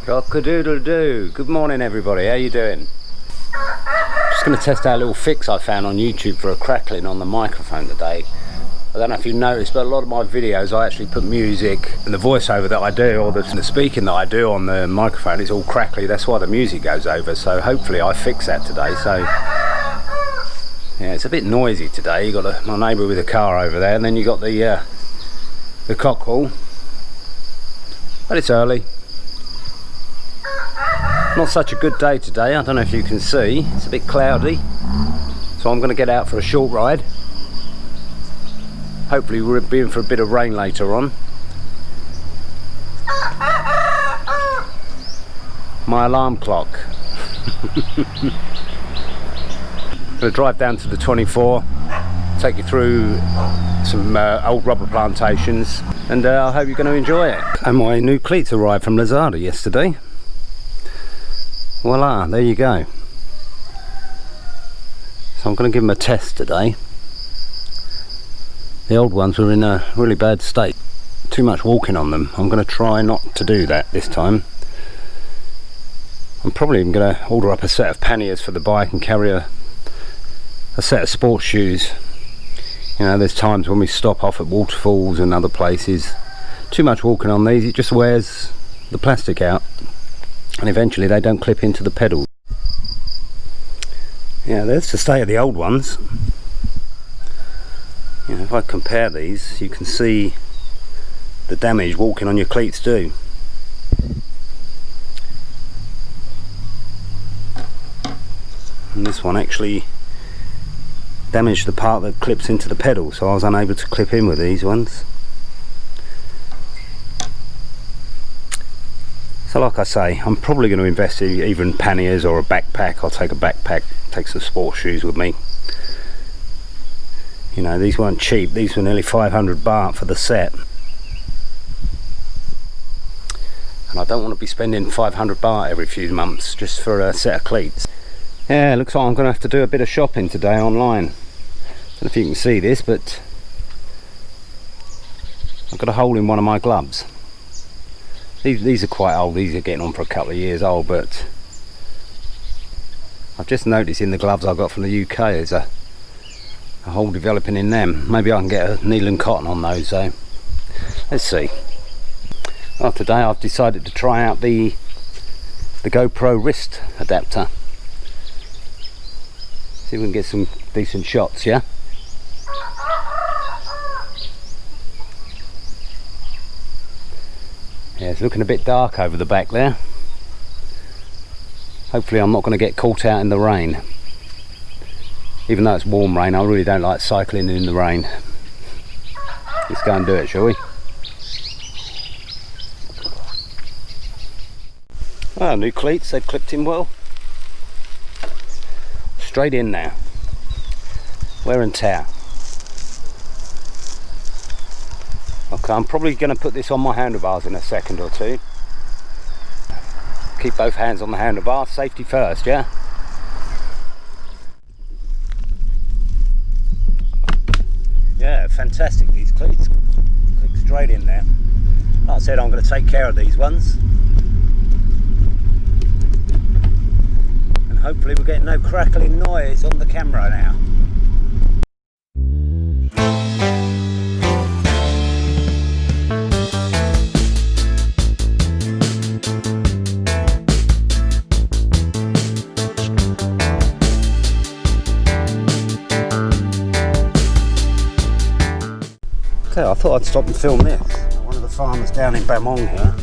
Cock-a-doodle-doo. Good morning everybody, how you doing? Just going to test out a little fix I found on YouTube for a crackling on the microphone today. I don't know if you noticed, but a lot of my videos I actually put music and the voiceover that I do, or the speaking that I do on the microphone, it's all crackly. That's why the music goes over, so hopefully I fix that today. So yeah, it's a bit noisy today. You got my neighbour with a car over there, and then you got the cockerel, but it's early. Not such a good day today. I don't know if you can see, it's a bit cloudy, so I'm going to get out for a short ride. Hopefully we'll be in for a bit of rain later on. My alarm clock. I'm going to drive down to the 24, take you through some old rubber plantations, and I hope you're going to enjoy it. And my new cleats arrived from Lazada yesterday. Voila, there you go. So I'm going to give them a test today. The old ones were in a really bad state. Too much walking on them. I'm going to try not to do that this time. I'm probably even going to order up a set of panniers for the bike and carry a set of sports shoes. You know, there's times when we stop off at waterfalls and other places. Too much walking on these, it just wears the plastic out. And eventually they don't clip into the pedals. Yeah, there's the state of the old ones. You know, if I compare these, you can see the damage walking on your cleats do. And this one actually damaged the part that clips into the pedal, so I was unable to clip in with these ones. So like I say, I'm probably going to invest in even panniers or a backpack. I'll take a backpack, take some sports shoes with me. You know, these weren't cheap. These were nearly 500 baht for the set. And I don't want to be spending 500 baht every few months just for a set of cleats. Yeah, looks like I'm going to have to do a bit of shopping today online. Don't know if you can see this, but I've got a hole in one of my gloves. These are quite old, these are getting on for a couple of years old, but I've just noticed in the gloves I got from the UK there's a hole developing in them. Maybe I can get a needle and cotton on those, so let's see. Well, today I've decided to try out the GoPro wrist adapter. See if we can get some decent shots, yeah? Yeah, it's looking a bit dark over the back there. Hopefully I'm not going to get caught out in the rain. Even though it's warm rain, I really don't like cycling in the rain. Let's go and do it, shall we? Well, new cleats, they've clipped in well. Straight in now. Wear and tear. Okay, I'm probably going to put this on my handlebars in a second or two. Keep both hands on the handlebars, safety first, yeah? Yeah, fantastic, these cleats. Click straight in there. Like I said, I'm going to take care of these ones. And hopefully we'll get no crackling noise on the camera now. I thought I'd stop and film this. One of the farmers down in Bamong here,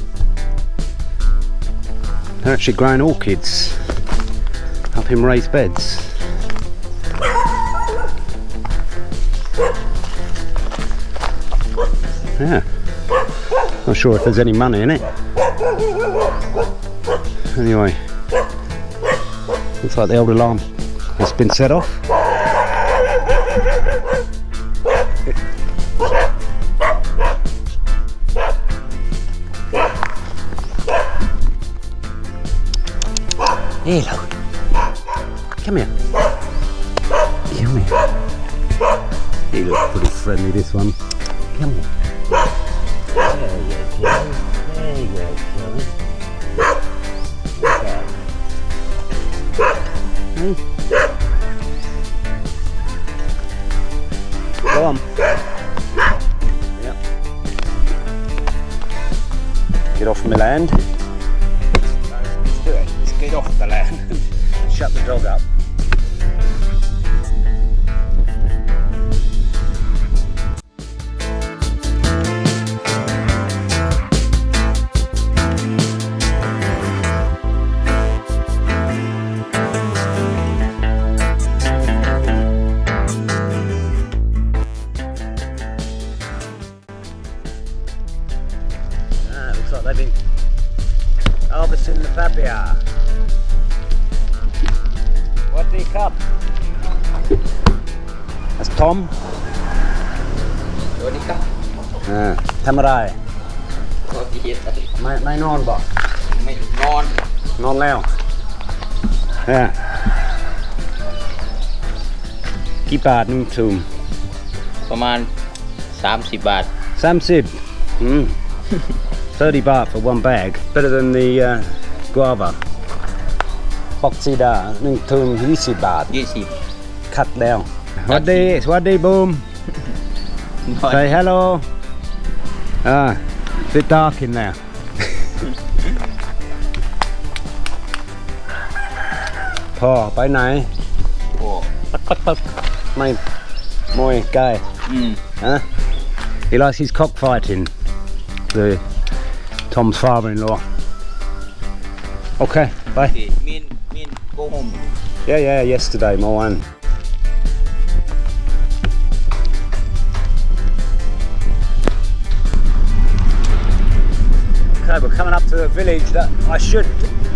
they're actually growing orchids up in raised beds. Yeah, not sure if there's any money in it. Anyway, looks like the old alarm has been set off. Hello. Come here. Come here. He looks pretty friendly, this one. Come on. There you go. There you go, Joey. Hey. Go on. Yep. Get off my land. Let's do it. Let's get off the land and shut the dog up. Looks like they've been harvesting the papaya. What the cup? That's Tom. What the cup? Tamarai. What the heat? ไม่นอนบ่ ไม่นอน นอนแล้วกี่บาทนึงทุ่ม ประมาณ30 บาท 30 30 baht for one bag. Better than the guava. Oxida 1 ทุ่ม20 บาท 20 คัดแล้วสวัสดีบูม Say hello. It's a bit dark in there. พ่อไปไหน โอ้ ไม่มวยใกล้ He likes his cockfighting. The Tom's father-in-law. Okay, bye. mean go home. Yeah, yesterday, my one. Okay, we're coming up to a village that I should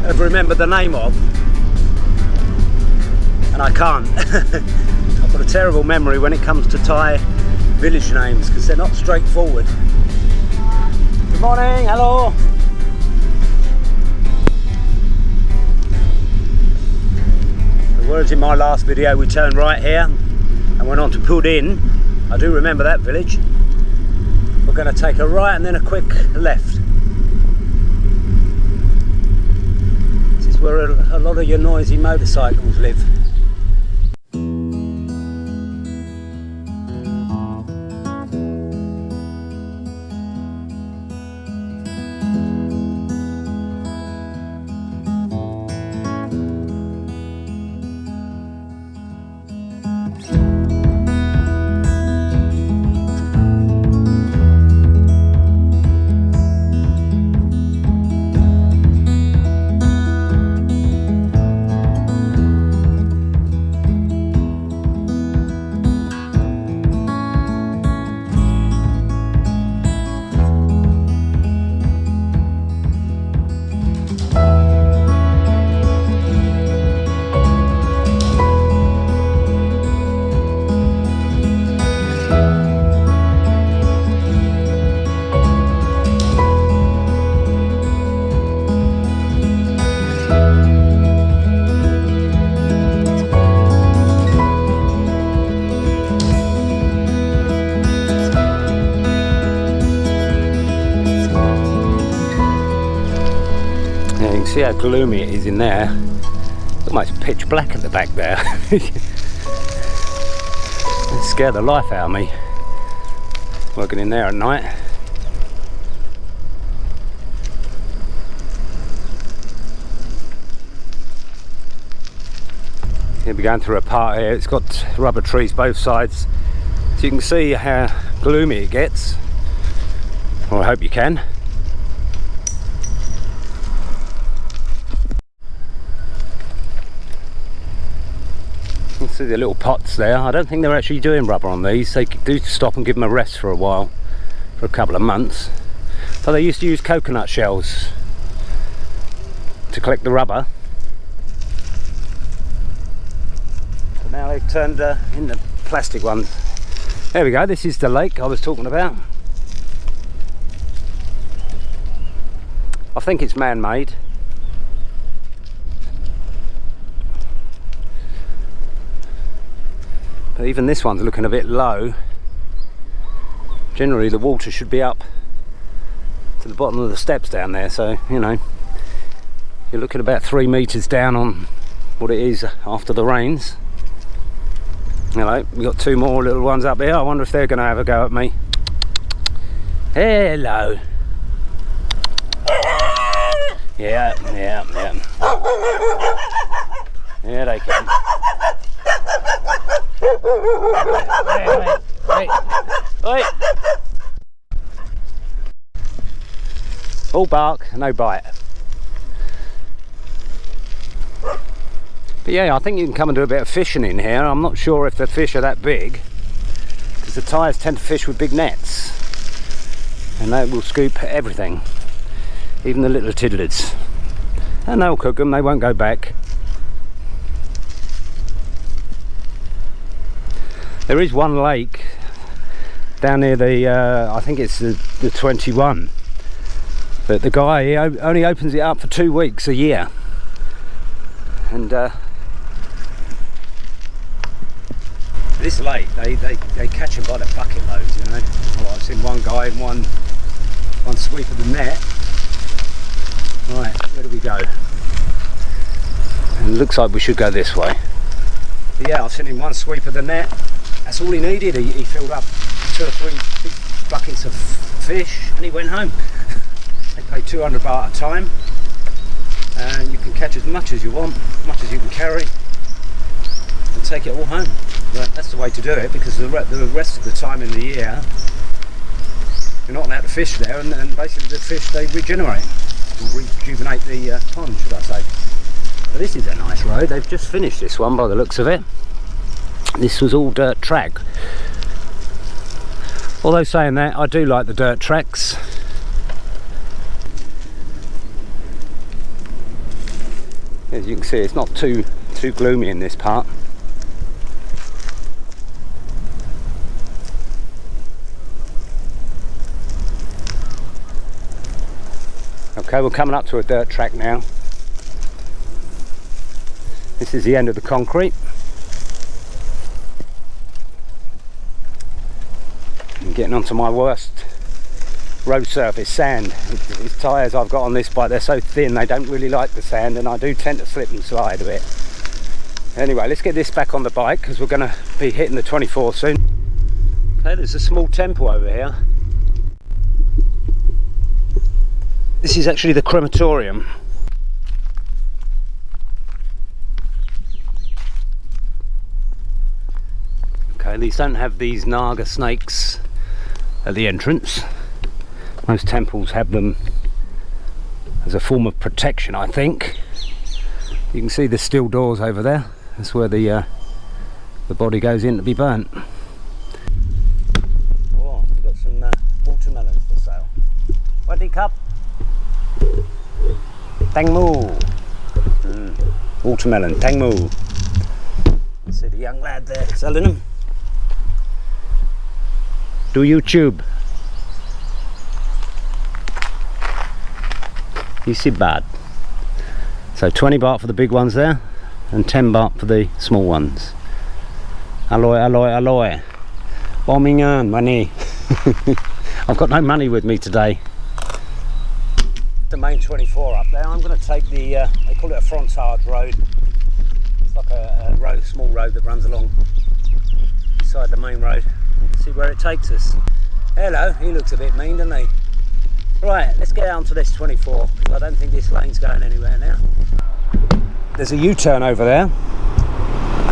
have remembered the name of, and I can't. I've got a terrible memory when it comes to Thai village names because they're not straightforward. Good morning, hello. The words in my last video, we turned right here and went on to Put In. I do remember that village. We're going to take a right and then a quick left. This is where a lot of your noisy motorcycles live. See how gloomy it is in there. It's almost pitch black at the back there. It scared the life out of me working in there at night. Here we're going through a part here. It's got rubber trees both sides, so you can see how gloomy it gets. Well, I hope you can. You can see the little pots there. I don't think they're actually doing rubber on these. They do stop and give them a rest for a while, for a couple of months. But they used to use coconut shells to collect the rubber. But now they've turned into plastic ones. There we go, this is the lake I was talking about. I think it's man-made. But even this one's looking a bit low. Generally the water should be up to the bottom of the steps down there, so you know, you're looking about 3 meters down on what it is after the rains. Hello, we've got two more little ones up here. I wonder if they're going to have a go at me. Hello. Yeah. Here they come. Wait. All bark, no bite. But yeah, I think you can come and do a bit of fishing in here. I'm not sure if the fish are that big, because the Thais tend to fish with big nets, and they will scoop everything, even the little tiddlers. And they'll cook them, they won't go back. There is one lake down near the, I think it's the 21, but the guy, he only opens it up for 2 weeks a year. And this lake, they catch them by the bucket loads, you know. Oh, I've seen one guy in one sweep of the net. Right, where do we go? And it looks like we should go this way. But yeah, I've seen him one sweep of the net. That's all he needed. He filled up 2 or 3 big buckets of fish and he went home. They pay 200 baht a time. And you can catch as much as you want, as much as you can carry, and take it all home. But that's the way to do it, because the rest of the time in the year you're not allowed to fish there, and basically the fish, they regenerate, or rejuvenate the pond, should I say. But this is a nice road. They've just finished this one by the looks of it. This was all dirt track. Although saying that, I do like the dirt tracks. As you can see, it's not too gloomy in this part. Okay, we're coming up to a dirt track now. This is the end of the concrete. I'm getting onto my worst road surface, sand. These tyres I've got on this bike, they're so thin they don't really like the sand, and I do tend to slip and slide a bit. Anyway, let's get this back on the bike, because we're going to be hitting the 24 soon. Okay, there's a small temple over here. This is actually the crematorium. Okay, these don't have these naga snakes at the entrance. Most temples have them as a form of protection, I think. You can see the steel doors over there. That's where the body goes in to be burnt. Oh, we've got some watermelons for sale. What cup? Tangmu. Watermelon, tangmu. See the young lad there selling them. Do YouTube. You see bad. So 20 baht for the big ones there, and 10 baht for the small ones. Alloy, alloy, alloy. Bombing money. I've got no money with me today. The main 24 up there. I'm going to take the, they call it a frontage road. It's like a road, small road that runs along beside the main road. See where it takes us. Hello, he looks a bit mean, doesn't he? Right, let's get down to this 24. I don't think this lane's going anywhere now. There's a U-turn over there,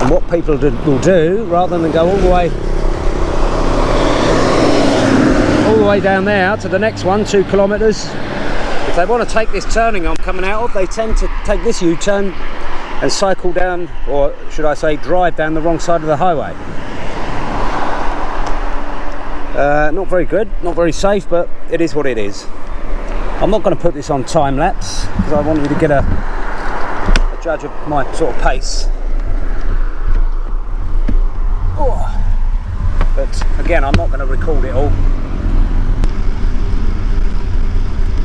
and what people will do, rather than go all the way down there to the next one, 2 kilometres, if they want to take this turning I'm coming out of, they tend to take this U-turn and cycle down, or should I say drive down the wrong side of the highway. Not very good, not very safe, but it is what it is. I'm not going to put this on time lapse because I want you to get a judge of my sort of pace. Oh. But again, I'm not going to record it all.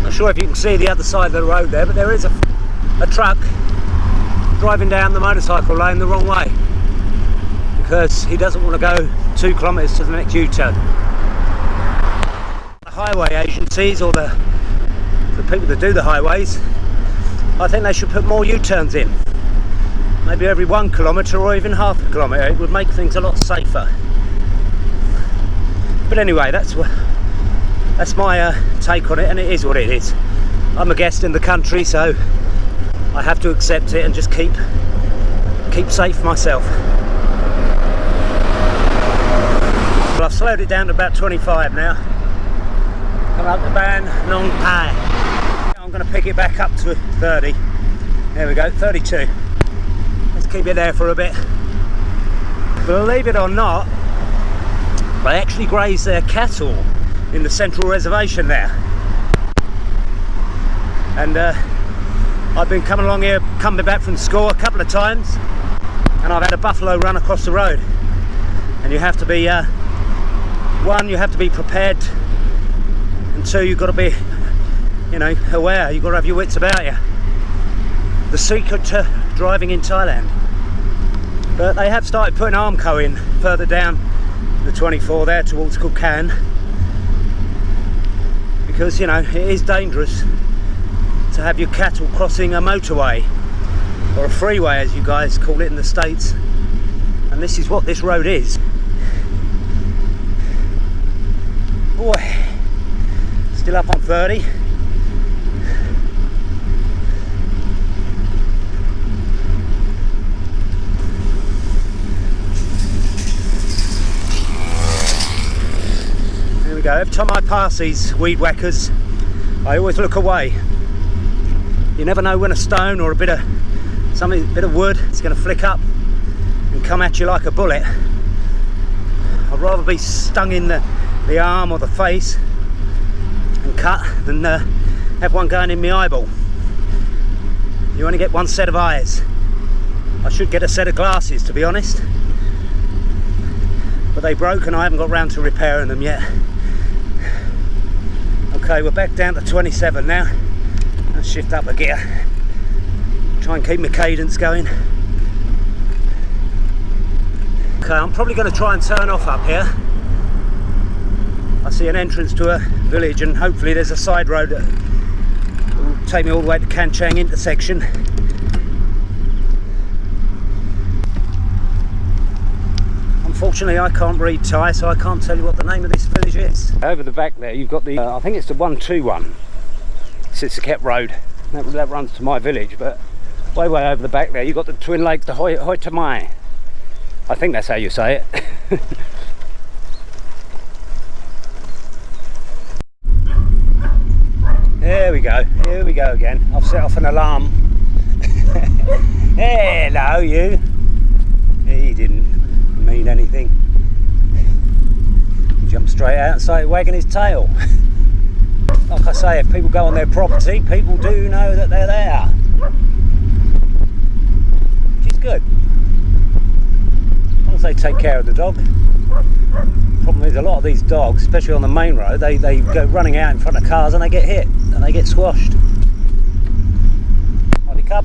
Not sure if you can see the other side of the road there, but there is a truck driving down the motorcycle lane the wrong way because he doesn't want to go 2 kilometres to the next U-turn. Highway agencies, or the people that do the highways, I think they should put more U-turns in. maybe every 1 kilometre or even half a kilometre. It would make things a lot safer. But anyway, that's my take on it, and it is what it is. I'm a guest in the country, so I have to accept it and just keep safe myself. Well, I've slowed it down to about 25 now. Come up the Bamong. I'm going to pick it back up to 30. There we go, 32. Let's keep it there for a bit. Believe it or not, they actually graze their cattle in the central reservation there. And I've been coming along here, coming back from school a couple of times, and I've had a buffalo run across the road. And you have to be, one, you have to be prepared, and two, you've got to be, you know, aware. You've got to have your wits about you. The secret to driving in Thailand. But they have started putting Armco in further down the 24 there towards Uturn, because, you know, it is dangerous to have your cattle crossing a motorway, or a freeway as you guys call it in the States, and this is what this road is. Boy, still up on 30. There we go. Every time I pass these weed whackers, I always look away. You never know when a stone or a bit of wood is going to flick up and come at you like a bullet. I'd rather be stung in the arm or the face and cut than have one going in my eyeball. You only get one set of eyes. I should get a set of glasses, to be honest, but they broke and I haven't got round to repairing them yet. Okay, we're back down to 27 now. Let's shift up a gear. Try and keep my cadence going. Okay, I'm probably going to try and turn off up here. I see an entrance to a village, and hopefully there's a side road that will take me all the way to Kanchang intersection. Unfortunately, I can't read Thai, so I can't tell you what the name of this village is. Over the back there, you've got the, I think it's the 121 Sisaket road. That runs to my village, but way over the back there, you've got the twin lake, the Huai Ta Mai. I think that's how you say it. Here we go again. I've set off an alarm. Hello, you. He didn't mean anything. He jumped straight out and started wagging his tail. Like I say, if people go on their property, people do know that they're there. Which is good. As long as they take care of the dog. Problem is, a lot of these dogs, especially on the main road, they go running out in front of cars and they get hit and they get squashed. Holy cup.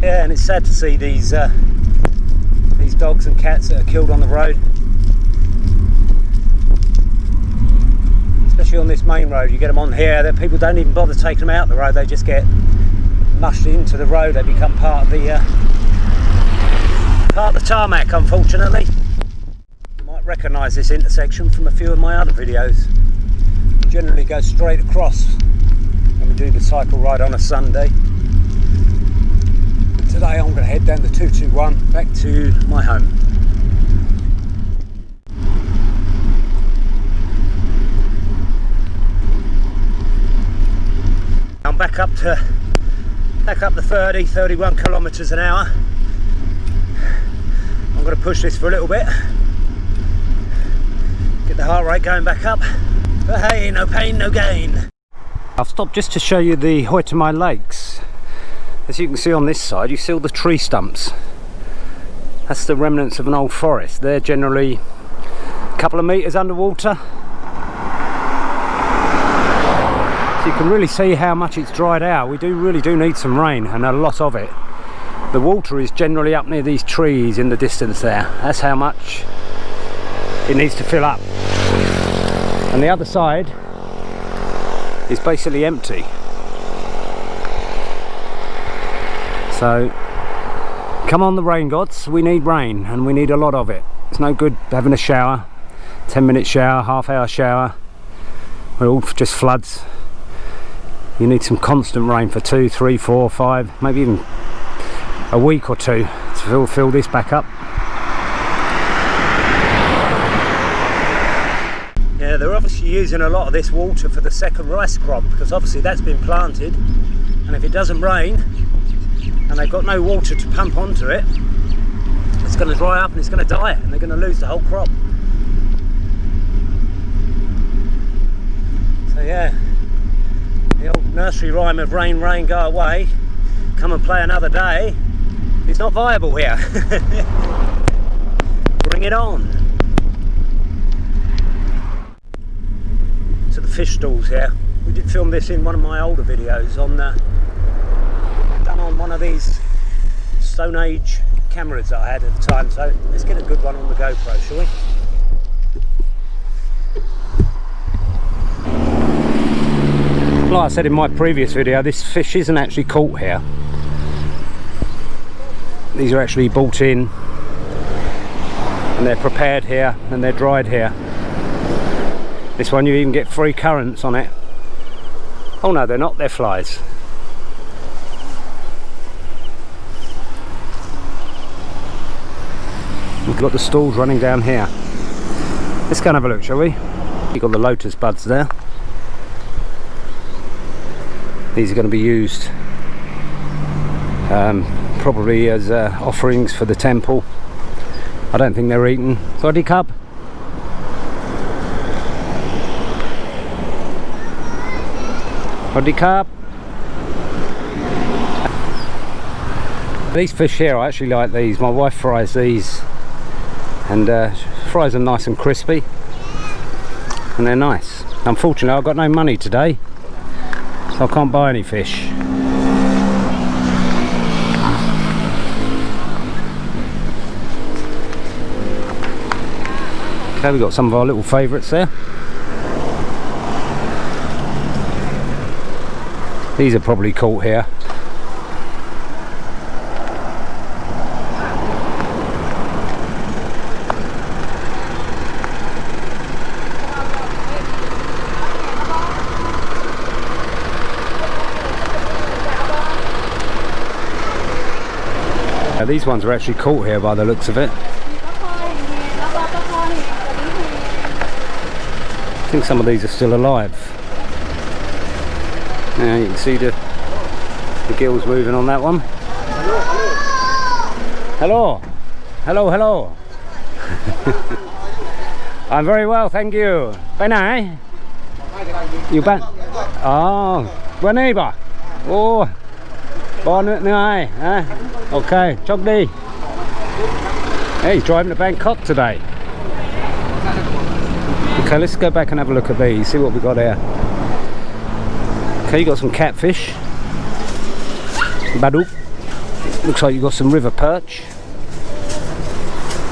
Yeah, and it's sad to see these dogs and cats that are killed on the road. Especially on this main road, you get them on here, that people don't even bother taking them out the road, they just get mushed into the road, they become part of the tarmac, unfortunately. You might recognise this intersection from a few of my other videos. We generally go straight across when we do the cycle ride on a Sunday. But today I'm going to head down the 221 back to my home. I'm back up to 31 kilometres an hour. I'm going to push this for a little bit, get the heart rate going back up, but hey, no pain, no gain. I've stopped just to show you the Huai Ta Mai lakes. As you can see on this side, you see all the tree stumps. That's the remnants of an old forest. They're generally a couple of metres underwater. So you can really see how much it's dried out. We really do need some rain, and a lot of it. The water is generally up near these trees in the distance there. That's how much it needs to fill up. And the other side is basically empty. So come on, the rain gods, we need rain, and we need a lot of it. It's no good having a shower, 10-minute shower, half-hour shower, we're all just floods. You need some constant rain for 2, 3, 4, 5, maybe even a week or two to fill this back up. Yeah, they're obviously using a lot of this water for the second rice crop, because obviously that's been planted, and if it doesn't rain and they've got no water to pump onto it, it's going to dry up and it's going to die, and they're going to lose the whole crop. So yeah, the old nursery rhyme of rain, rain, go away, come and play another day, it's not viable here. Bring it on. To the fish stalls here. We did film this in one of my older videos on done on one of these Stone Age cameras that I had at the time, so let's get a good one on the GoPro, shall we? Like I said in my previous video, this fish isn't actually caught here. These are actually bought in, and they're prepared here and they're dried here. This one you even get free currants on it. Oh no, they're not, they're flies. We've got the stalls running down here. Let's go and have a look, shall we? You've got the lotus buds there. These are going to be used probably as offerings for the temple. I don't think they're eaten. Sorry, cub. Cup. These fish here, I actually like these. My wife fries these, and fries them nice and crispy, and they're nice. Unfortunately, I've got no money today, so I can't buy any fish. Okay, we've got some of our little favourites there. These are probably caught here. Now, these ones are actually caught here by the looks of it. I think some of these are still alive. Now you can see the gills moving on that one. Hello, hello, hello. I'm very well, thank you. Bye now. You back? Oh, bên đây bà. Oh, bon nữa ai? Okay, chốc đi. Hey, he's driving to Bangkok today. Okay, let's go back and have a look at these. See what we got here. Okay, you got some catfish, baduk. Looks like you got some river perch.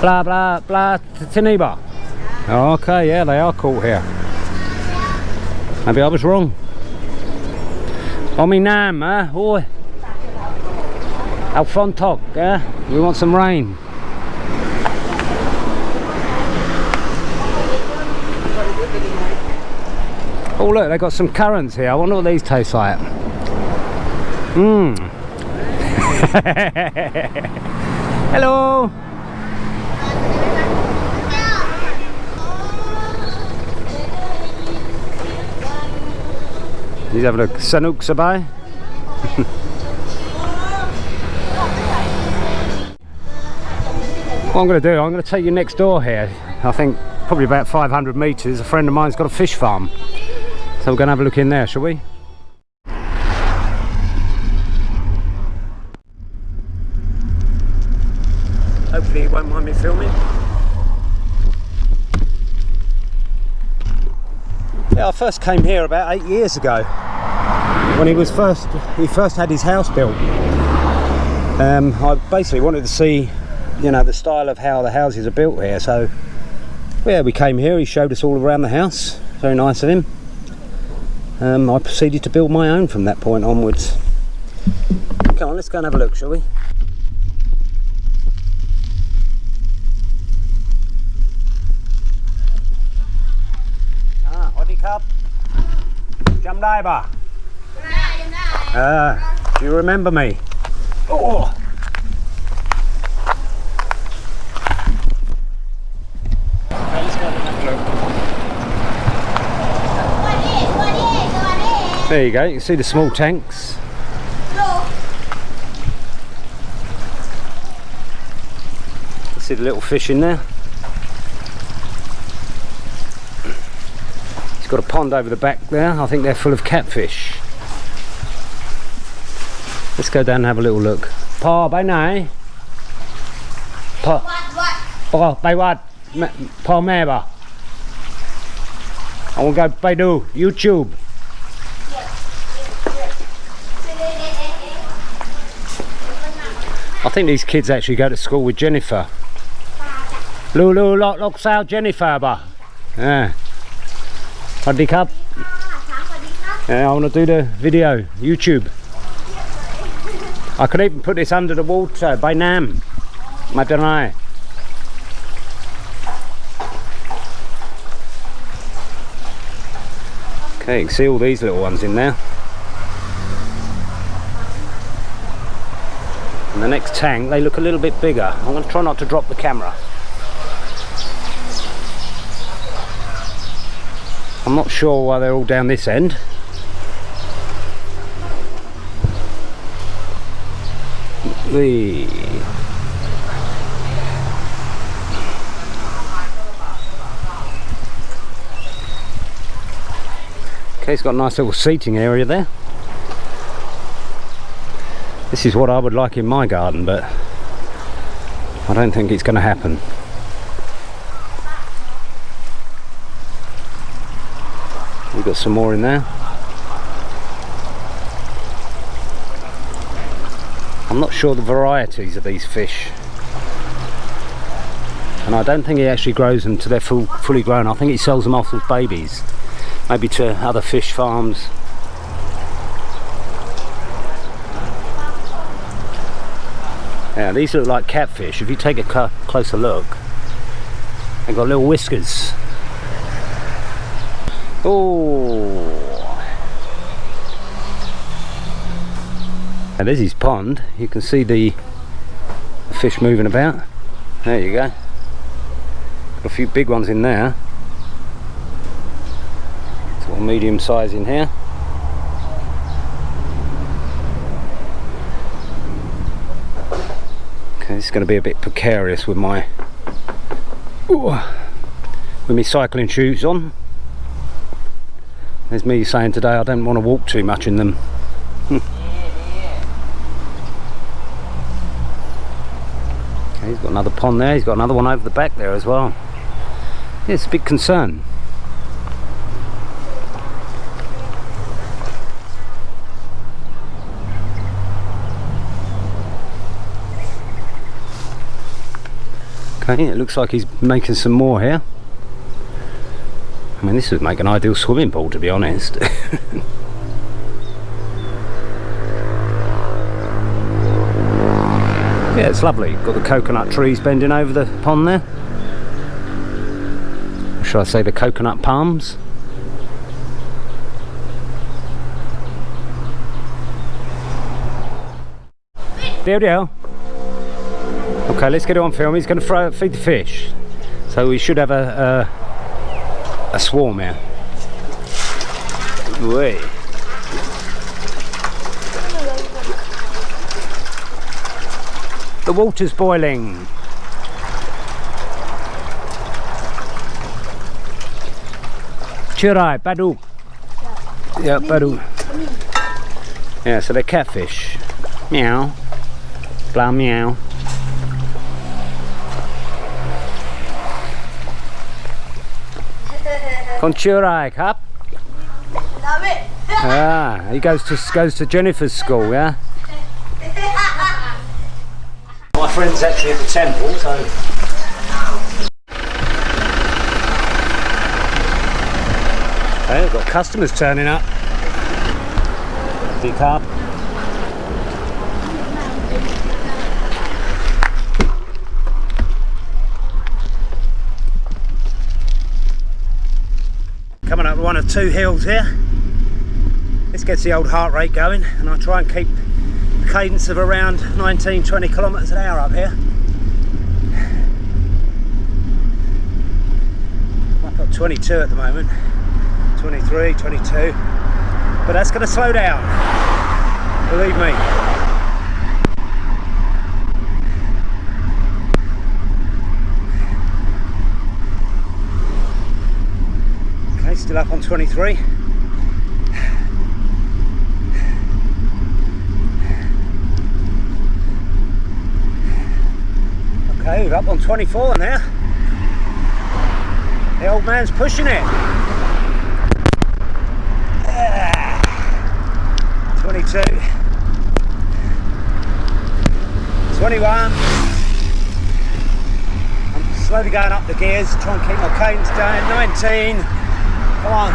Blah blah blah tiniba. Okay, yeah, they are caught here. Maybe I was wrong. Omi Nam, huh? Oi. Alfontok, yeah? We want some rain. Oh look, they got some currants here. I wonder what these taste like. Mmm. Hello. He's having a Sanuk Sabai. What I'm going to do, I'm going to take you next door here. I think probably about 500 metres. A friend of mine's got a fish farm. So we're going to have a look in there, shall we? Hopefully he won't mind me filming. Yeah, I first came here about 8 years ago. When he first had his house built. I basically wanted to see, you know, the style of how the houses are built here. So yeah, we came here, he showed us all around the house. Very nice of him. I proceeded to build my own from that point onwards. Come on, let's go and have a look, shall we? Ah, Oddy Cup. Jump diver. Do you remember me? Oh! There you go, you can see the small tanks. See the little fish in there. He's got a pond over the back there. I think they're full of catfish. Let's go down and have a little look. Pa, bay nai? Pa, bay wat? Pa me ba? I want to go bay do YouTube. I think these kids actually go to school with Jennifer. Lulu lock sao Jennifer ba? Yeah. Howdy cup. Yeah, I want to do the video YouTube. I could even put this under the water by Nam. I don't know. Okay, you can see all these little ones in there. And the next tank, they look a little bit bigger. I'm going to try not to drop the camera. I'm not sure why they're all down this end. Okay, it's got a nice little seating area there. This is what I would like in my garden, but I don't think it's going to happen. We've got some more in there. I'm not sure the varieties of these fish, and I don't think he actually grows them till they're fully grown. I think he sells them off as babies, maybe to other fish farms. Yeah, these look like catfish. If you take a closer look, they've got little whiskers. Oh! And there's his pond. You can see the fish moving about. There you go. Got a few big ones in there. Sort of medium size in here. Okay, this is going to be a bit precarious with my cycling shoes on. There's me saying today I don't want to walk too much in them. Okay, he's got another pond there. He's got another one over the back there as well. Yeah, it's a big concern. Okay, it looks like he's making some more here. I mean, this would make an ideal swimming pool, to be honest. Yeah, it's lovely. Got the coconut trees bending over the pond there. Or should I say the coconut palms? Deal. Okay, let's get it on film. He's going to feed the fish. So we should have a swarm here. Wait. The water's boiling. Chirai, Badu. Yeah, Badu. Yeah, so they're catfish. Meow. Blah meow. Con Chirai, Cup. Ah, he goes to Jennifer's school, yeah? My friend's actually at the temple, so... Okay, we've got customers turning up. Big up. coming up one of two hills here. This gets the old heart rate going, and I try and keep a cadence of around 19-20 kilometres an hour up here. I'm up at 22 at the moment, 23, 22, but that's going to slow down, believe me. Okay, still up on 23. Okay, we're up on 24 now. The old man's pushing it. 22. 21. I'm slowly going up the gears, trying to keep my cadence down. 19. Come on.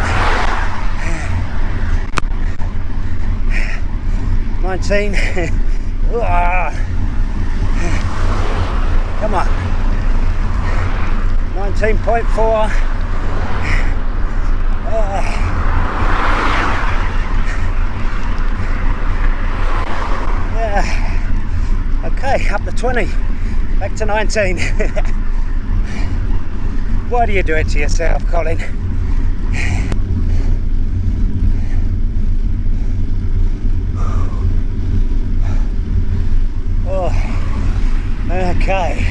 19. Come on. 19.4. Yeah. Okay, up to 20. Back to 19. Why do you do it to yourself, Colin? Okay,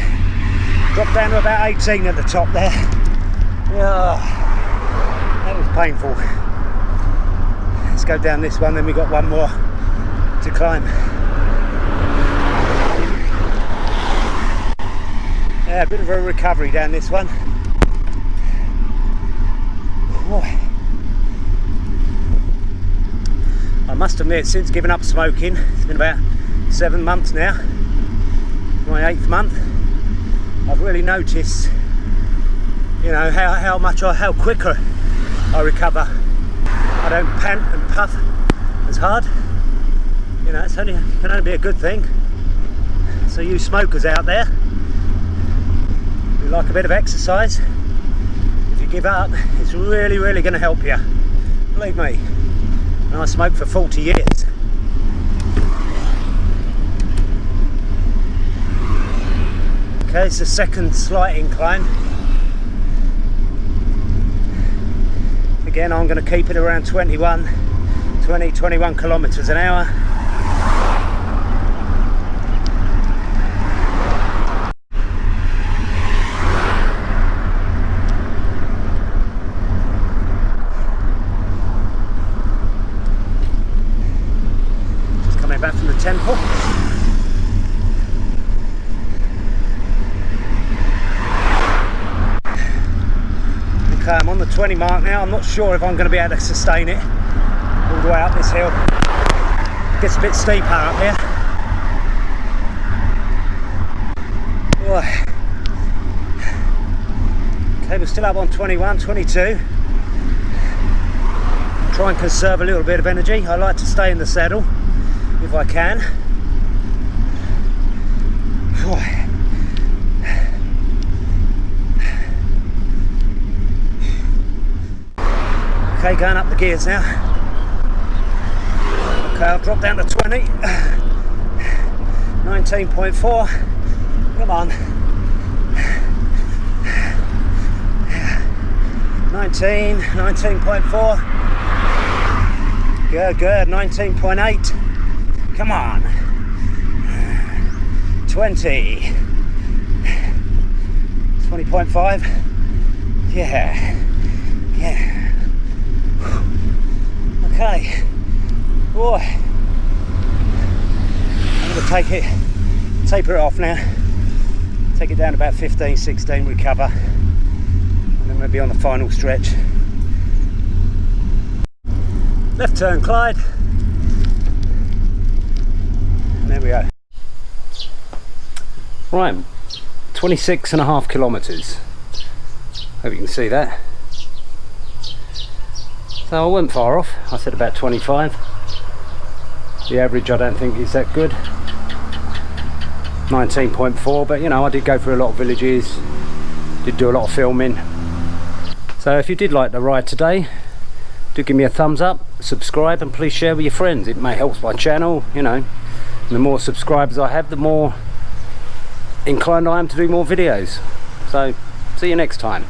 drop down to about 18 at the top there. Yeah, that was painful. Let's go down this one, then we got one more to climb. Yeah, a bit of a recovery down this one. I must admit, since giving up smoking, it's been about 7 months now. My 8th month, I've really noticed, you know, how quicker I recover. I don't pant and puff as hard. You know, can only be a good thing. So you smokers out there who like a bit of exercise, if you give up, it's really, really going to help you. Believe me. And I smoked for 40 years. Okay, it's the second slight incline. Again, I'm going to keep it around 20, 21 kilometres an hour. Just coming back from the temple. Okay, I'm on the 20 mark now. I'm not sure if I'm going to be able to sustain it all the way up this hill. It gets a bit steeper up here. Okay, we're still up on 21, 22. Try and conserve a little bit of energy. I like to stay in the saddle if I can. Okay, going up the gears now. Okay, I'll drop down to 20. 19.4. Come on. 19, 19.4. Good, good. 19.8. Come on. 20. 20.5. Yeah. Yeah. Okay, boy, I'm going to taper it off now, take it down to about 15, 16, recover, and then we'll be on the final stretch. Left turn, Clyde, and there we go. Right, 26.5 kilometres, hope you can see that. So I wasn't far off. I said about 25. The average I don't think is that good. 19.4, but you know, I did go through a lot of villages, did do a lot of filming. So So if you did like the ride today, do give me a thumbs up, subscribe, and please share with your friends. It may help my channel, you know. The more subscribers I have, the more inclined I am to do more videos. So see you next time.